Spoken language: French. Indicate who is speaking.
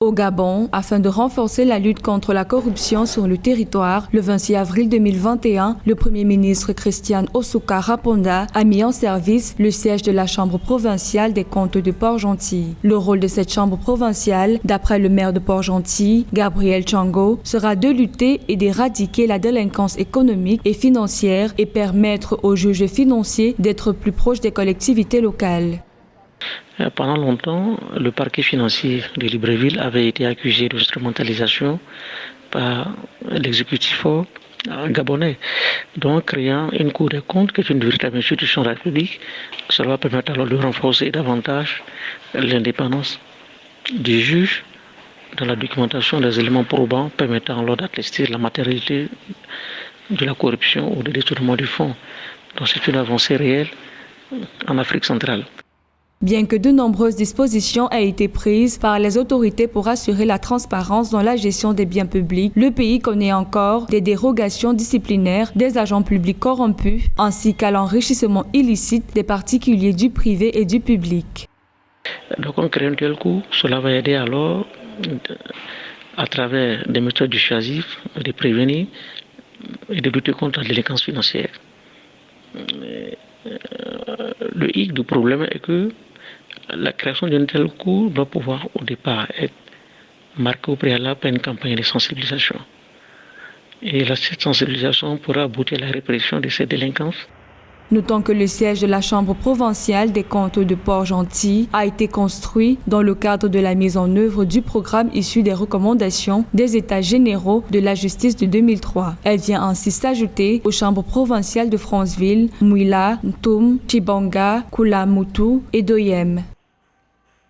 Speaker 1: Au Gabon, afin de renforcer la lutte contre la corruption sur le territoire, le 26 avril 2021, le Premier ministre Christian Osuka Raponda a mis en service le siège de la Chambre provinciale des comptes de Port-Gentil. Le rôle de cette Chambre provinciale, d'après le maire de Port-Gentil, Gabriel Chango, sera de lutter et d'éradiquer la délinquance économique et financière et permettre aux juges financiers d'être plus proches des collectivités locales.
Speaker 2: Pendant longtemps, le parquet financier de Libreville avait été accusé d'instrumentalisation par l'exécutif gabonais. Donc, créant une Cour des comptes qui est une véritable institution de la République, cela va permettre alors de renforcer davantage l'indépendance du juge dans la documentation des éléments probants permettant alors d'attester la matérialité de la corruption ou de détournement du fonds. Donc, c'est une avancée réelle en Afrique centrale.
Speaker 1: Bien que de nombreuses dispositions aient été prises par les autorités pour assurer la transparence dans la gestion des biens publics, le pays connaît encore des dérogations disciplinaires des agents publics corrompus, ainsi qu'à l'enrichissement illicite des particuliers du privé et du public.
Speaker 2: Donc on crée un tel coup, cela va aider alors, à travers des méthodes dissuasives, de prévenir et de lutter contre la délinquance financière. Le hic du problème est que la création d'un tel cours doit pouvoir au départ être marquée au préalable par une campagne de sensibilisation. Et cette sensibilisation pourra aboutir à la répression de ces délinquances.
Speaker 1: Notons que le siège de la Chambre provinciale des comptes de Port-Gentil a été construit dans le cadre de la mise en œuvre du programme issu des recommandations des États généraux de la justice de 2003. Elle vient ainsi s'ajouter aux chambres provinciales de Franceville, Mouila, Ntoum, Chibanga, Kula Mutu et Doyem.